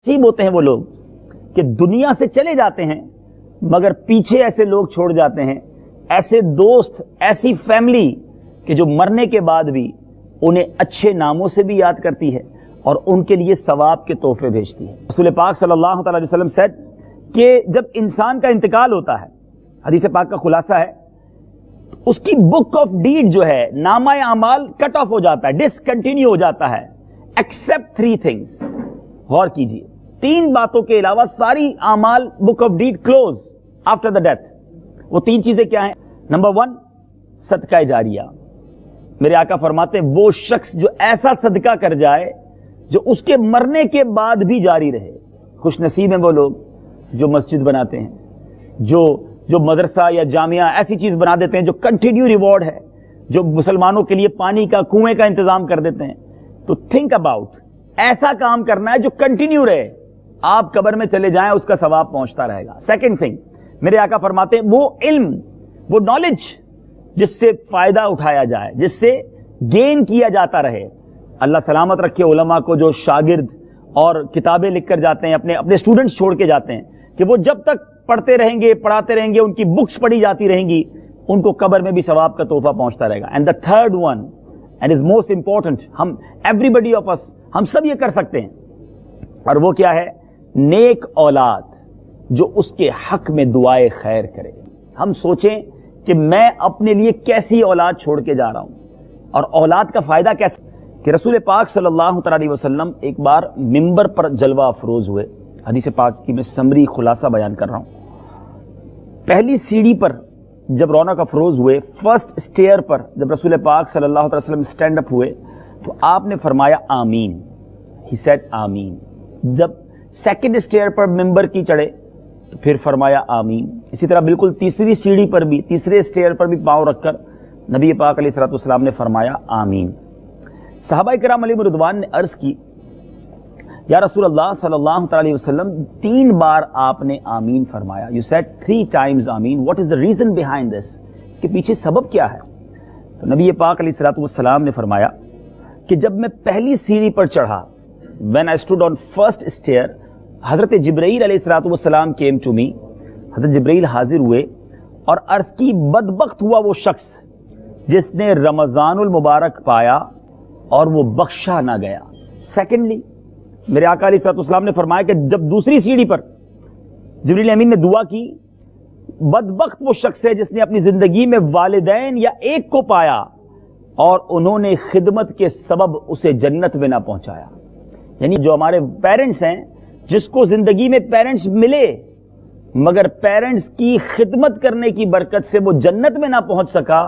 نصیب ہوتے ہیں وہ لوگ کہ دنیا سے چلے جاتے ہیں مگر پیچھے ایسے لوگ چھوڑ جاتے ہیں، ایسے دوست، ایسی فیملی کہ جو مرنے کے بعد بھی انہیں اچھے ناموں سے بھی یاد کرتی ہے اور ان کے لیے ثواب کے تحفے بھیجتی ہے۔ رسول پاک صلی اللہ تعالی وسلم said کہ جب انسان کا انتقال ہوتا ہے، حدیث پاک کا خلاصہ ہے، اس کی بک آف ڈیڈ جو ہے، نامہ اعمال کٹ آف ہو جاتا ہے، ڈسکنٹینیو ہو جاتا ہے، ایکسپٹ تھری تھنگس۔ غور کیجئے، تین باتوں کے علاوہ ساری اعمال book of deed close after the death. وہ تین چیزیں کیا ہیں؟ نمبر 1 صدقہ جاریہ۔ میرے آقا فرماتے ہیں وہ شخص جو ایسا صدقہ کر جائے جو اس کے مرنے کے بعد بھی جاری رہے۔ خوش نصیب ہیں وہ لوگ جو مسجد بناتے ہیں، جو مدرسہ یا جامعہ ایسی چیز بنا دیتے ہیں جو کنٹینیو ریوارڈ ہے، جو مسلمانوں کے لیے پانی کا، کنویں کا انتظام کر دیتے ہیں۔ تو تھنک اباؤٹ، ایسا کام کرنا ہے جو کنٹینیو رہے، آپ قبر میں چلے جائیں اس کا ثواب پہنچتا رہے گا۔ سیکنڈ تھنگ، میرے آقا فرماتے ہیں وہ علم، وہ نالج جس سے فائدہ اٹھایا جائے، جس سے گین کیا جاتا رہے۔ اللہ سلامت رکھے علماء کو جو شاگرد اور کتابیں لکھ کر جاتے ہیں، اپنے اسٹوڈنٹس چھوڑ کے جاتے ہیں، کہ وہ جب تک پڑھتے رہیں گے، پڑھاتے رہیں گے، ان کی بکس پڑھی جاتی رہیں گی، ان کو قبر میں بھی ثواب کا تحفہ پہنچتا رہے گا۔ And the third one and is most important, ہم ایوری بڈی آف اس، ہم سب یہ کر سکتے ہیں، اور وہ کیا ہے؟ نیک اولاد جو اس کے حق میں دعائے خیر کرے۔ ہم سوچیں کہ میں اپنے لیے کیسی اولاد چھوڑ کے جا رہا ہوں، اور اولاد کا فائدہ کیسے؟ کہ رسول پاک صلی اللہ علیہ وسلم ایک بار ممبر پر جلوہ افروز ہوئے۔ حدیث پاک کی میں سمری خلاصہ بیان کر رہا ہوں۔ پہلی سیڑھی پر جب رونق افروز ہوئے، فرسٹ اسٹیئر پر جب رسول پاک صلی اللہ علیہ وسلم اسٹینڈ اپ ہوئے تو آپ نے فرمایا آمین، ہی سیڈ آمین۔ جب سیکنڈ اسٹیئر پر ممبر کی چڑھے تو پھر فرمایا آمین۔ اسی طرح بالکل تیسری سیڑھی پر بھی، تیسرے اسٹیئر پر بھی پاؤں رکھ کر نبی پاک علیہ الصلوۃ والسلام نے فرمایا آمین۔ صحابہ کرام علیہم رضوان نے عرض کی، یا رسول اللہ صلی اللہ علیہ وسلم 3 بار آپ نے آمین فرمایا، یو سیڈ 3 times آمین، what is the reason behind this? اس کے پیچھے سبب کیا ہے؟ تو نبی پاک علیہ الصلوۃ والسلام نے فرمایا کہ جب میں پہلی سیڑھی پر چڑھا، when I stood on first stair، حضرت جبرائیل علیہ الصلوۃ والسلام came to me، حضرت جبرائیل حاضر ہوئے اور عرض کی بدبخت ہوا وہ شخص جس نے رمضان المبارک پایا اور وہ بخشا نہ گیا۔ سیکنڈلی میرے آقا علیہ الصلوۃ والسلام نے فرمایا کہ جب دوسری سیڑھی پر جبرائیل امین نے دعا کی، بدبخت وہ شخص ہے جس نے اپنی زندگی میں والدین یا ایک کو پایا اور انہوں نے خدمت کے سبب اسے جنت میں نہ پہنچایا۔ یعنی جو ہمارے پیرنٹس ہیں، جس کو زندگی میں پیرنٹس ملے مگر پیرنٹس کی خدمت کرنے کی برکت سے وہ جنت میں نہ پہنچ سکا،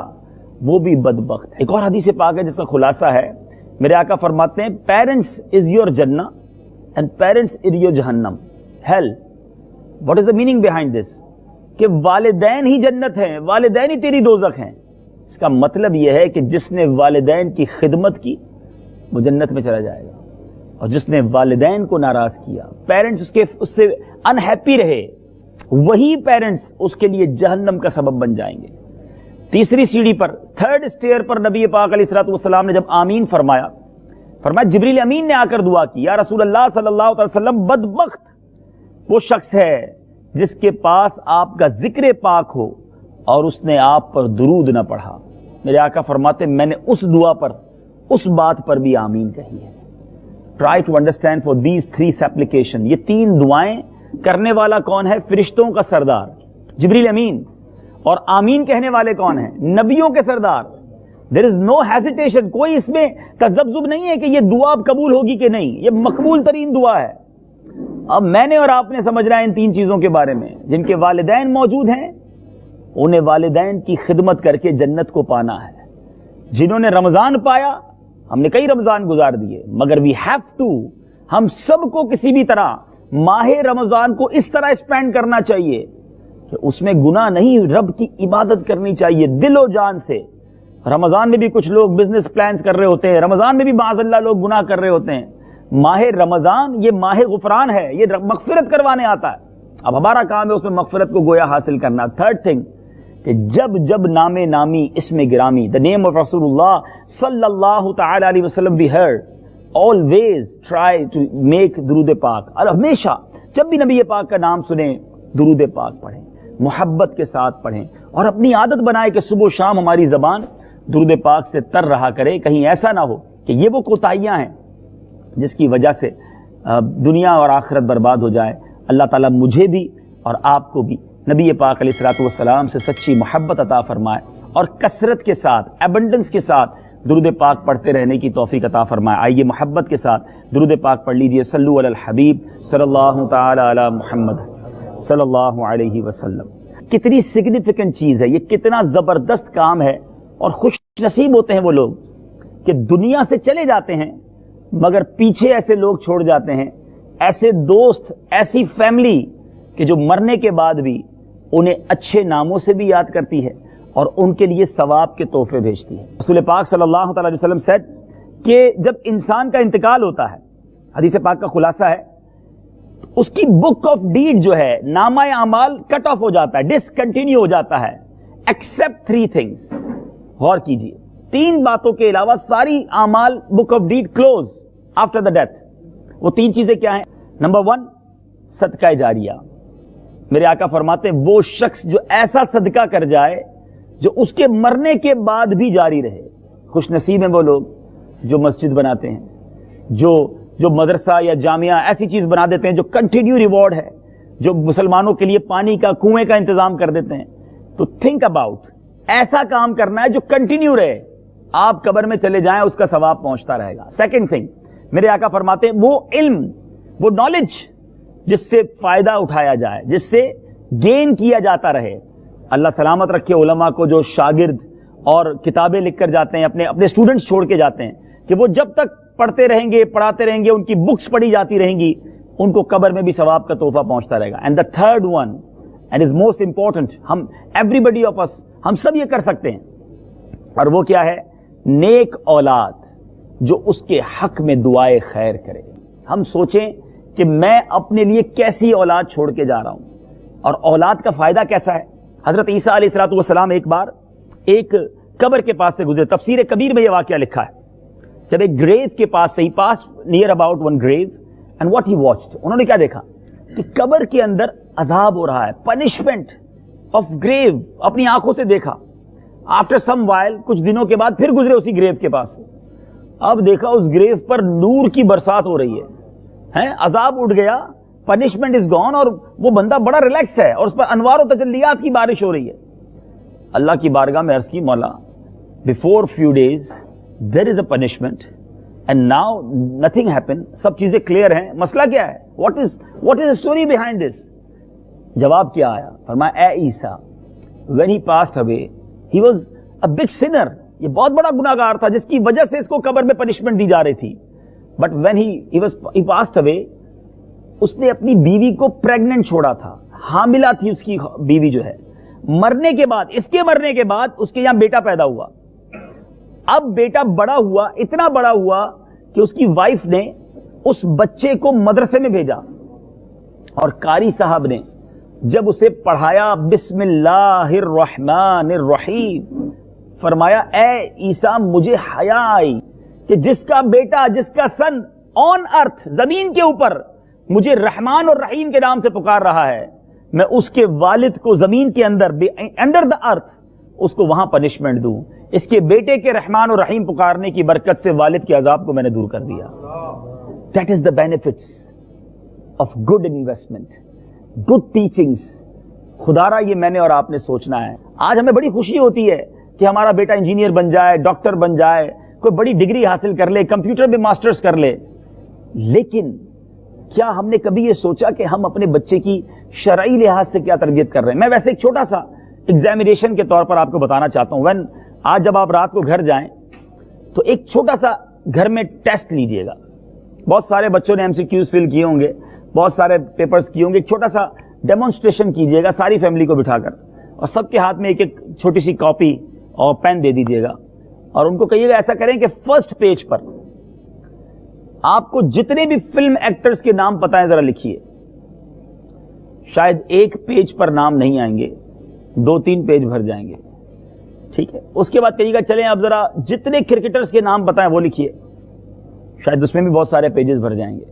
وہ بھی بدبخت ہے۔ ایک اور حدیث پاک ہے جس کا خلاصہ ہے، میرے آقا فرماتے ہیں پیرنٹس از یور جنہ اینڈ پیرنٹس از یور جہنم، hell. What is the meaning behind this? کہ والدین ہی جنت ہیں، والدین ہی تیری دوزخ ہیں۔ اس کا مطلب یہ ہے کہ جس نے والدین کی خدمت کی وہ جنت میں چلا جائے گا، اور جس نے والدین کو ناراض کیا، پیرنٹس اس سے انہیپی رہے، وہی پیرنٹس اس کے لیے جہنم کا سبب بن جائیں گے۔ تیسری سیڑھی پر، تھرڈ اسٹیئر پر نبی پاک علیہ الصلوۃ والسلام نے جب آمین فرمایا، جبریل امین نے آ کر دعا کی، یا رسول اللہ صلی اللہ علیہ وسلم بدبخت وہ شخص ہے جس کے پاس آپ کا ذکر پاک ہو اور اس نے آپ پر درود نہ پڑھا۔ میرے آقا فرماتے میں نے اس دعا پر، اس بات پر بھی آمین کہی ہے۔ Try to understand for these 3 supplication, یہ 3 دعائیں کرنے والا کون ہے؟ فرشتوں کا سردار جبریل امین۔ اور آمین کہنے والے کون ہیں؟ نبیوں کے سردار۔ دیر از نو ہیزیٹیشن، کوئی اس میں تذبذب نہیں ہے کہ یہ دعا اب قبول ہوگی کہ نہیں، یہ مقبول ترین دعا ہے۔ اب میں نے اور آپ نے سمجھنا ہے ان 3 چیزوں کے بارے میں، جن کے والدین موجود ہیں انہیں والدین کی خدمت کر کے جنت کو پانا ہے۔ جنہوں نے رمضان پایا، ہم نے کئی رمضان گزار دیے، مگر وی ہیو ٹو، ہم سب کو کسی بھی طرح ماہ رمضان کو اس طرح اسپینڈ کرنا چاہیے کہ اس میں گناہ نہیں، رب کی عبادت کرنی چاہیے دل و جان سے۔ رمضان میں بھی کچھ لوگ بزنس پلانز کر رہے ہوتے ہیں، رمضان میں بھی معاذ اللہ لوگ گناہ کر رہے ہوتے ہیں۔ ماہ رمضان یہ ماہ غفران ہے، یہ مغفرت کروانے آتا ہے۔ اب ہمارا کام ہے اس میں مغفرت کو گویا حاصل کرنا۔ تھرڈ تھنگ کہ جب نام نامی، اسم گرامی، the name of رسول اللہ صلی اللہ تعالی علیہ وسلم be heard، always try to make درود پاک, اور ہمیشہ جب بھی نبی پاک کا نام سنیں درود پاک پڑھیں, محبت کے ساتھ پڑھیں, اور اپنی عادت بنائے کہ صبح و شام ہماری زبان درود پاک سے تر رہا کرے. کہیں ایسا نہ ہو کہ یہ وہ کوتاہیاں ہیں جس کی وجہ سے دنیا اور آخرت برباد ہو جائے. اللہ تعالیٰ مجھے بھی اور آپ کو بھی نبی پاک علیہ الصلوۃ والسلام سے سچی محبت عطا فرمائے, اور کثرت کے ساتھ, ایبنڈنس کے ساتھ درود پاک پڑھتے رہنے کی توفیق عطا فرمائے. آئیے محبت کے ساتھ درود پاک پڑھ لیجئے. صلو علی الحبیب صلی اللہ تعالی علی محمد صلی اللہ علیہ وسلم. کتنی سگنیفیکنٹ چیز ہے یہ, کتنا زبردست کام ہے, اور خوش نصیب ہوتے ہیں وہ لوگ کہ دنیا سے چلے جاتے ہیں مگر پیچھے ایسے لوگ چھوڑ جاتے ہیں, ایسے دوست, ایسی فیملی کہ جو مرنے کے بعد بھی انہیں اچھے ناموں سے بھی یاد کرتی ہے اور ان کے لیے ثواب کے تحفے بھیجتی ہے. رسول پاک صلی اللہ تعالی علیہ وسلم said کہ جب انسان کا انتقال ہوتا ہے, حدیث پاک کا خلاصہ ہے, اس کی بک آف ڈیڈ جو ہے, نامہ اعمال کٹ آف ہو جاتا ہے, ڈسکنٹینیو ہو جاتا ہے, ایکسپٹ 3 things. غور کیجئے, 3 باتوں کے علاوہ ساری اعمال book of deed close after the death. وہ 3 چیزیں کیا ہیں؟ نمبر 1 صدقہ جاریہ. میرے آقا فرماتے ہیں وہ شخص جو ایسا صدقہ کر جائے جو اس کے مرنے کے بعد بھی جاری رہے. خوش نصیب ہیں وہ لوگ جو مسجد بناتے ہیں, جو مدرسہ یا جامعہ ایسی چیز بنا دیتے ہیں جو کنٹینیو ریوارڈ ہے, جو مسلمانوں کے لیے پانی کا, کنویں کا انتظام کر دیتے ہیں. تو تھنک اباؤٹ, ایسا کام کرنا ہے جو کنٹینیو رہے, آپ قبر میں چلے جائیں اس کا ثواب پہنچتا رہے گا. سیکنڈ تھنگ, میرے آقا فرماتے ہیں وہ علم, وہ نالج جس سے فائدہ اٹھایا جائے, جس سے گین کیا جاتا رہے. اللہ سلامت رکھے علماء کو جو شاگرد اور کتابیں لکھ کر جاتے ہیں, اپنے اسٹوڈنٹس چھوڑ کے جاتے ہیں, کہ وہ جب تک پڑھتے رہیں گے, پڑھاتے رہیں گے, ان کی بکس پڑھی جاتی رہیں گی, ان کو قبر میں بھی ثواب کا تحفہ پہنچتا رہے گا. And the third one and is most important, ہم ایوری بڈی آف اس, ہم سب یہ کر سکتے ہیں, اور وہ کیا ہے؟ نیک اولاد جو اس کے حق میں دعائے خیر کرے. ہم سوچیں کہ میں اپنے لیے کیسی اولاد چھوڑ کے جا رہا ہوں, اور اولاد کا فائدہ کیسا ہے. حضرت عیسیٰ علیہ الصلوۃ والسلام ایک بار ایک قبر کے پاس سے گزرے. تفسیر کبیر میں یہ واقعہ لکھا ہے, جب ایک گریو کے پاس سے, he passed near about one grave, and what he watched, انہوں نے کیا دیکھا کہ قبر کے اندر عذاب ہو رہا ہے, پنشمنٹ آف گریو, اپنی آنکھوں سے دیکھا. آفٹر سم وائل, کچھ دنوں کے بعد پھر گزرے اسی گریو کے پاس سے, اب دیکھا اس گریو پر نور کی برسات ہو رہی ہے, عذاب اٹھ گیا, پنشمنٹ از گون, اور وہ بندہ بڑا ریلیکس ہے, اور اس پر انوار و تجلیات کی بارش ہو رہی ہے. اللہ کی بارگاہ میں عرض کی, مولا before few days there is a punishment and now nothing happened, سب چیزیں کلیئر ہیں, مسئلہ کیا ہے, what is the story behind this. جواب کیا آیا؟ فرمایا اے عیسیٰ, when he passed away he was a big sinner, یہ بہت بڑا گناہگار تھا جس کی وجہ سے اس کو قبر میں پنشمنٹ دی جا رہی تھی. but when he passed away, اس نے اپنی بیوی کو پریگننٹ چھوڑا تھا, حاملہ تھی اس کی بیوی جو ہے. مرنے کے بعد, اس کے مرنے کے بعد اس کے یہاں بیٹا پیدا ہوا. اب بیٹا بڑا ہوا, اتنا بڑا ہوا کہ اس کی وائف نے اس بچے کو مدرسے میں بھیجا, اور قاری صاحب نے جب اسے پڑھایا بسم اللہ الرحمن الرحیم, فرمایا اے عیسیٰ مجھے حیا آئی کہ جس کا بیٹا, جس کا سن آن ارتھ, زمین کے اوپر مجھے رحمان اور رحیم کے نام سے پکار رہا ہے, میں اس کے والد کو زمین کے اندر, انڈر دا ارتھ, اس کو وہاں پنشمنٹ دوں. اس کے بیٹے کے رحمان اور رحیم پکارنے کی برکت سے والد کے عذاب کو میں نے دور کر دیا. That is the benefits of good investment, good teachings. خدا را یہ میں نے اور آپ نے سوچنا ہے. آج ہمیں بڑی خوشی ہوتی ہے کہ ہمارا بیٹا انجینئر بن جائے, ڈاکٹر بن جائے, کوئی بڑی ڈگری حاصل کر لے, کمپیوٹر میں ماسٹرز کر لے, لیکن کیا ہم نے کبھی یہ سوچا کہ ہم اپنے بچے کی شرعی لحاظ سے کیا تربیت کر رہے ہیں؟ میں ویسے ایک چھوٹا سا ایگزامینیشن کے طور پر آپ کو بتانا چاہتا ہوں. آج جب آپ رات کو گھر جائیں تو ایک چھوٹا سا گھر میں ٹیسٹ لیجئے گا. بہت سارے بچوں نے MCQs فل کیے ہوں گے, بہت سارے پیپرز کیے ہوں گے. ایک چھوٹا سا ڈیمونسٹریشن کیجئے گا ساری فیملی کو بٹھا کر, اور سب کے ہاتھ میں ایک ایک چھوٹی سی کاپی اور پین دے دیجئے گا, اور ان کو کہیے گا ایسا کریں کہ فرسٹ پیج پر آپ کو جتنے بھی فلم ایکٹرز کے نام پتہ ہیں ذرا لکھیے. شاید ایک پیج پر نام نہیں آئیں گے, 2-3 پیج بھر جائیں گے, ٹھیک ہے. اس کے بعد کہیے گا چلیں اب ذرا جتنے کرکٹرز کے نام پتہ ہیں وہ لکھیے. شاید اس میں بھی بہت سارے پیجز بھر جائیں گے.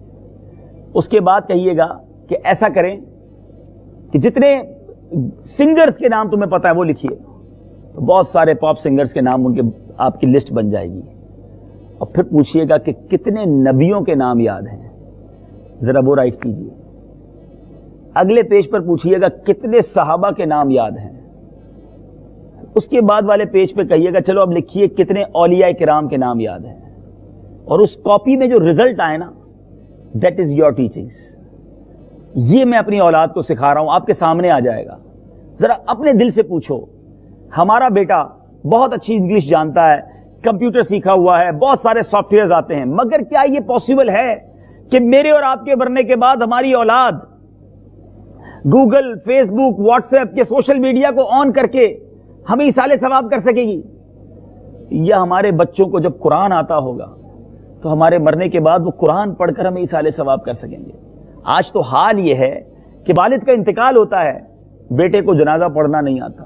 اس کے بعد کہیے گا کہ ایسا کریں کہ جتنے سنگرز کے نام تمہیں پتا ہے وہ لکھیے. تو بہت سارے پاپ سنگرز کے نام ان کے آپ کی لسٹ بن جائے گی. اور پھر پوچھئے گا کہ کتنے نبیوں کے نام یاد ہیں, ذرا وہ رائٹ کیجئے. اگلے پیج پر پوچھئے گا کتنے صحابہ کے نام یاد ہیں. اس کے بعد والے پیج پہ کہیے گا چلو اب لکھیے کتنے اولیاء کرام کے نام یاد ہیں. اور اس کاپی میں جو رزلٹ آئے نا, دیٹ از یور ٹیچنگز. یہ میں اپنی اولاد کو سکھا رہا ہوں, آپ کے سامنے آ جائے گا. ذرا اپنے دل سے پوچھو, ہمارا بیٹا بہت اچھی انگلش جانتا ہے, کمپیوٹر سیکھا ہوا ہے, بہت سارے سافٹ ویئرز آتے ہیں, مگر کیا یہ پاسبل ہے کہ میرے اور آپ کے مرنے کے بعد ہماری اولاد گوگل, فیس بک, واٹس ایپ کے سوشل میڈیا کو آن کر کے ہمیں ایصال ثواب کر سکے گی؟ یا ہمارے بچوں کو جب قرآن آتا ہوگا تو ہمارے مرنے کے بعد وہ قرآن پڑھ کر ہمیں ایصال ثواب کر سکیں گے؟ آج تو حال یہ ہے کہ والد کا انتقال ہوتا ہے, بیٹے کو جنازہ پڑھنا نہیں آتا.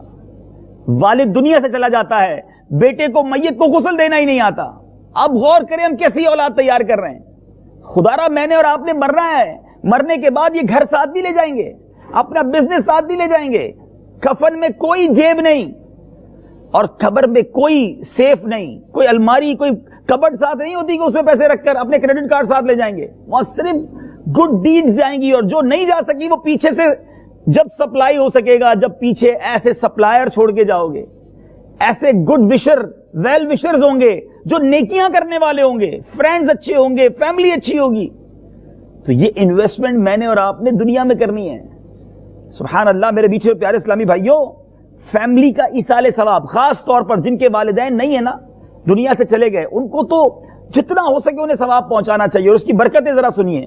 والد دنیا سے چلا جاتا ہے, بیٹے کو میت کو غسل دینا ہی نہیں آتا. اب غور کریں ہم کیسی اولاد تیار کر رہے ہیں. خدا را میں نے اور آپ نے مرنا ہے, مرنے کے بعد یہ گھر ساتھ نہیں لے جائیں گے, اپنا بزنس ساتھ نہیں لے جائیں گے, کفن میں کوئی جیب نہیں, اور قبر میں کوئی سیف نہیں, کوئی الماری, کوئی کبڈ ساتھ نہیں ہوتی کہ اس میں پیسے رکھ کر اپنے کریڈٹ کارڈ ساتھ لے جائیں گے. وہاں صرف گڈ ڈیڈز جائیں گی, اور جو نہیں جا سکی وہ پیچھے سے جب سپلائی ہو سکے گا, جب پیچھے ایسے سپلائر چھوڑ کے جاؤ گے, ایسے گڈ وشر, ویل وشرز ہوں گے جو نیکیاں کرنے والے ہوں گے, فرینڈز اچھے ہوں گے, فیملی اچھی ہوگی. تو یہ انویسٹمنٹ میں نے اور آپ نے دنیا میں کرنی ہے. سبحان اللہ. میرے بیچے ہوئے پیارے اسلامی بھائیوں, فیملی کا ایصال ثواب, خاص طور پر جن کے والدین نہیں ہیں نا, دنیا سے چلے گئے, ان کو تو جتنا ہو سکے انہیں ثواب پہنچانا چاہیے. اور اس کی برکتیں ذرا سنیے.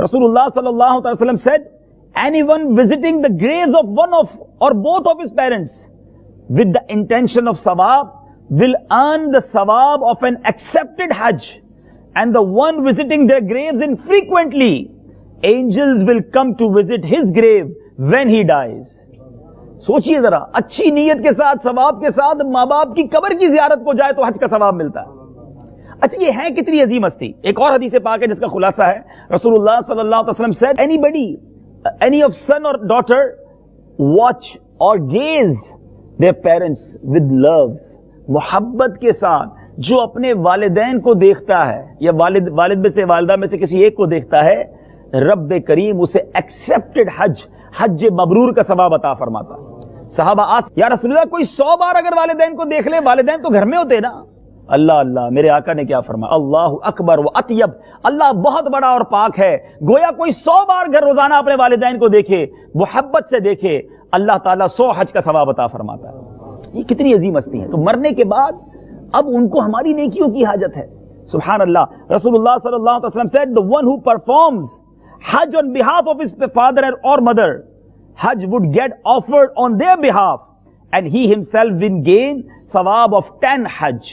رسول اللہ صلی اللہ علیہ وسلم said, anyone visiting the graves of one of or both of his parents with the intention of sawab will earn the sawab of an accepted hajj, and the one visiting their graves infrequently, angels will come to visit his grave when he dies. سوچئے ذرا, اچھی نیت کے ساتھ, ثواب کے ساتھ ماں باپ کی قبر کی زیارت کو جائے تو حج کا ثواب ملتا ہے. اچھا یہ ہے کتنی عظیم ہستی. ایک اور حدیث پاک ہے جس کا خلاصہ ہے, رسول اللہ صلی اللہ علیہ وسلم said, anybody, any of son or daughter watch or gaze their parents with love, محبت کے ساتھ جو اپنے والدین کو دیکھتا ہے, یا والد میں سے, والدہ میں سے کسی ایک کو دیکھتا ہے, رب کریم اسے ایکسپٹڈ حج مبرور کا ثواب عطا فرماتا. صحابہ یا رسول اللہ کوئی 100 بار اگر والدین کو دیکھ لے, والدین تو گھر میں ہوتے نا. اللہ اللہ, میرے آقا نے کیا فرمایا, اللہ اکبر و اطیب, اللہ بہت بڑا اور پاک ہے. گویا کوئی 100 بار گھر روزانہ اپنے والدین کو دیکھے, محبت سے دیکھے, اللہ تعالیٰ 100 حج کا ثواب عطا فرماتا ہے. یہ کتنی عظیم ہستی ہے. تو مرنے کے بعد اب ان کو ہماری نیکیوں کی حاجت ہے. سبحان اللہ. رسول اللہ صلی اللہ علیہ وسلم said, the one who performs Hajj on behalf of his father or mother, Hajj would get offered on their behalf, and he himself will gain ثواب of 10 Hajj.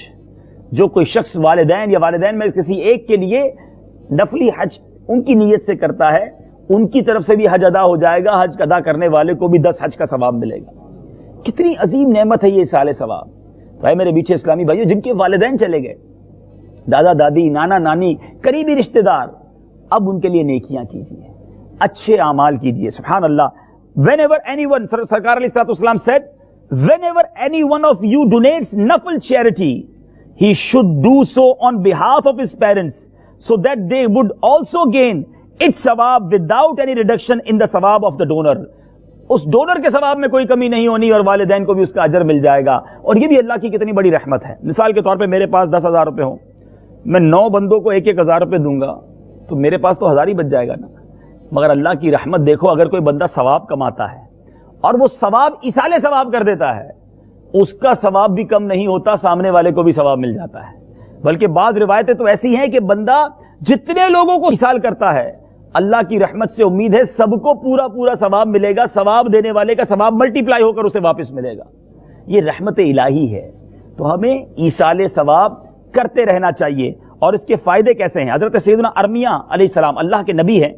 جو کوئی شخص والدین یا والدین میں کسی ایک کے لیے نفلی حج ان کی نیت سے کرتا ہے, ان کی طرف سے بھی حج ادا ہو جائے گا, حج ادا کرنے والے کو بھی 10 حج کا ثواب ملے گا. کتنی عظیم نعمت ہے یہ ایصال ثواب. تو اے میرے بیچے اسلامی بھائیو, جن کے والدین چلے گئے, دادا دادی, نانا نانی, قریبی رشتہ دار, اب ان کے لیے نیکیاں کیجیے, اچھے اعمال کیجیے. سبحان اللہ. whenever anyone, سرکار علیہ الصلوۃ والسلام said, whenever any one of you donates nafil charity, he should do so on behalf of his parents, so that they would also gain its ثواب without any reduction in the ثواب of the donor. اس donor کے ثواب میں کوئی کمی نہیں ہونی, اور والدین کو بھی اس کا اجر مل جائے گا. اور یہ بھی اللہ کی کتنی بڑی رحمت ہے. مثال کے طور پہ میرے پاس 10,000 روپے ہوں, میں 9 بندوں کو 1,000 روپے دوں گا, تو میرے پاس تو 1000 ہی بچ جائے گا نا. مگر اللہ کی رحمت دیکھو, اگر کوئی بندہ ثواب کماتا ہے اور وہ ثواب ایصال ثواب کر دیتا ہے, اس کا ثواب بھی کم نہیں ہوتا, سامنے والے کو بھی ثواب مل جاتا ہے. بلکہ بعض روایتیں تو ایسی ہیں کہ بندہ جتنے لوگوں کو ایصال کرتا ہے, اللہ کی رحمت سے امید ہے سب کو پورا ثواب ملے گا, ثواب دینے والے کا ثواب ملٹیپلائی ہو کر اسے واپس ملے گا. یہ رحمت الہی ہے. تو ہمیں ایصال ثواب کرتے رہنا چاہیے. اور اس کے فائدے کیسے ہیں؟ حضرت سیدنا ارمیہ علیہ السلام اللہ کے نبی ہیں.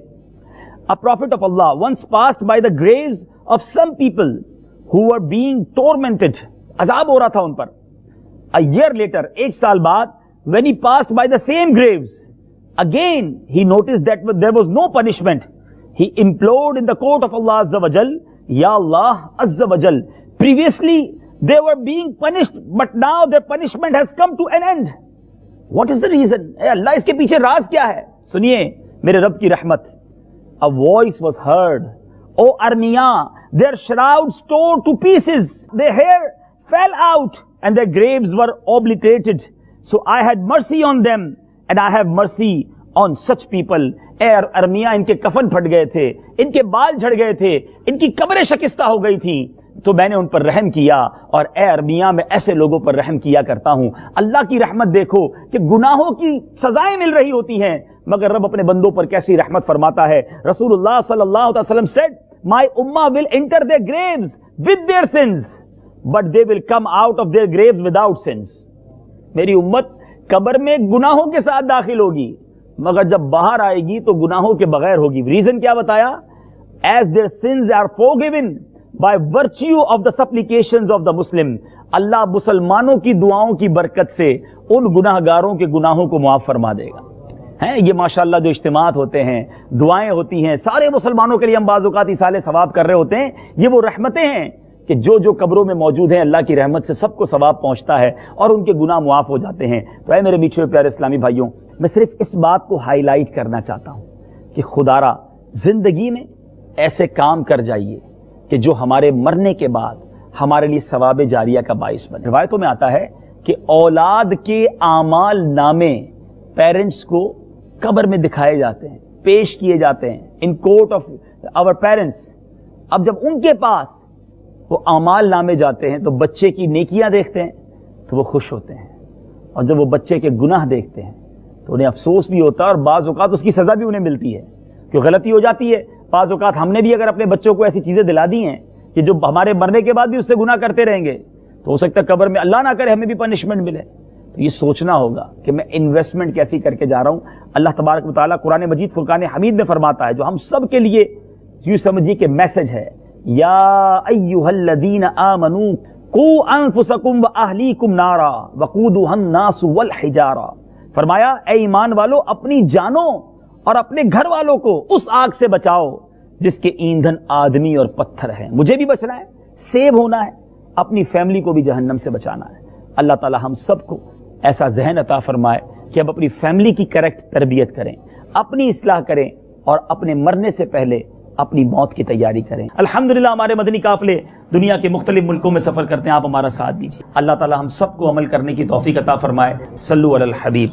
A prophet of Allah once passed by the graves of some people who were being tormented. عذاب ہو رہا تھا ان پر. A year later, 1 سال بعد, when he passed by the same graves, again he noticed that there was no punishment. He implored in the court of Allah Azza wa Jal, Ya Allah Azza wa Jal, previously they were being punished, but now their punishment has come to an end. What is the reason? اے اللہ اس کے پیچھے راز کیا ہے؟ سنیے میرے رب کی رحمت. A voice was heard, O Armia, their shrouds tore to pieces, their hair fell out, and their graves were obliterated. So I had mercy on them, and I have mercy on such people. اے ارمیا، ان کے کفن پھٹ گئے تھے، ان کے بال جھڑ گئے تھے، ان کی قبریں شکستہ ہو گئی تھیں، تو میں نے ان پر رحم کیا، اور اے ارمیا میں ایسے لوگوں پر رحم کیا کرتا ہوں. اللہ کی رحمت دیکھو کہ گناہوں کی سزائیں مل رہی ہوتی ہیں، مگر رب اپنے بندوں پر کیسی رحمت فرماتا ہے. رسول اللہ صلی اللہ علیہ وسلم said, My ummah will enter their graves with their sins, but they will come out of their graves without sins. میری امت قبر میں گناہوں کے ساتھ داخل ہوگی، مگر جب باہر آئے گی تو گناہوں کے بغیر ہوگی. ریزن کیا بتایا؟ As their sins are forgiven by virtue of the supplications of the Muslim. اللہ مسلمانوں کی دعاؤں کی برکت سے ان گناہگاروں کے گناہوں کو معاف فرما دے گا. ہیں یہ ماشاءاللہ جو اجتماعات ہوتے ہیں، دعائیں ہوتی ہیں، سارے مسلمانوں کے لیے ہم بعض اوقات ایصال ثواب کر رہے ہوتے ہیں، یہ وہ رحمتیں ہیں کہ جو قبروں میں موجود ہیں، اللہ کی رحمت سے سب کو ثواب پہنچتا ہے اور ان کے گناہ معاف ہو جاتے ہیں. تو اے میرے میٹھے پیارے اسلامی بھائیوں، میں صرف اس بات کو ہائی لائٹ کرنا چاہتا ہوں کہ خدارا زندگی میں ایسے کام کر جائیے کہ جو ہمارے مرنے کے بعد ہمارے لیے ثواب جاریہ کا باعث بنے. روایتوں میں آتا ہے کہ اولاد کے اعمال نامے پیرنٹس کو قبر میں دکھائے جاتے ہیں، پیش کیے جاتے ہیں in court of our parents. اب جب ان کے پاس وہ اعمال نامے جاتے ہیں تو بچے کی نیکیاں دیکھتے ہیں تو وہ خوش ہوتے ہیں، اور جب وہ بچے کے گناہ دیکھتے ہیں تو انہیں افسوس بھی ہوتا ہے، اور بعض اوقات اس کی سزا بھی انہیں ملتی ہے کہ غلطی ہو جاتی ہے. بعض اوقات ہم نے بھی اگر اپنے بچوں کو ایسی چیزیں دلا دی ہیں کہ جو ہمارے مرنے کے بعد بھی اس سے گناہ کرتے رہیں گے تو ہو سکتا ہے قبر میں اللہ نہ کرے ہمیں بھی پنشمنٹ ملے. تو یہ سوچنا ہوگا کہ میں انویسٹمنٹ کیسی کر کے جا رہا ہوں. اللہ تبارک و تعالیٰ قرآن مجید فرقان حمید میں فرماتا ہے، جو ہم سب کے لیے یوں سمجھیے کہ میسج ہے، یا ایھا الذین آمنوا قوا انفسکم واہلیکم نارا وقودھا الناس والحجارہ. فرمایا اے ایمان والو، اپنی جانوں اور اپنے گھر والوں کو اس آگ سے بچاؤ جس کے ایندھن آدمی اور پتھر ہیں. مجھے بھی بچنا ہے، سیو ہونا ہے، اپنی فیملی کو بھی جہنم سے بچانا ہے. اللہ تعالی ہم سب کو ایسا ذہن عطا فرمائے کہ اب اپنی فیملی کی کریکٹ تربیت کریں، اپنی اصلاح کریں، اور اپنے مرنے سے پہلے اپنی موت کی تیاری کریں. الحمدللہ ہمارے مدنی قافلے دنیا کے مختلف ملکوں میں سفر کرتے ہیں، آپ ہمارا ساتھ دیجیے. اللہ تعالی ہم سب کو عمل کرنے کی توفیق عطا فرمائے. صلو علی الحبیب.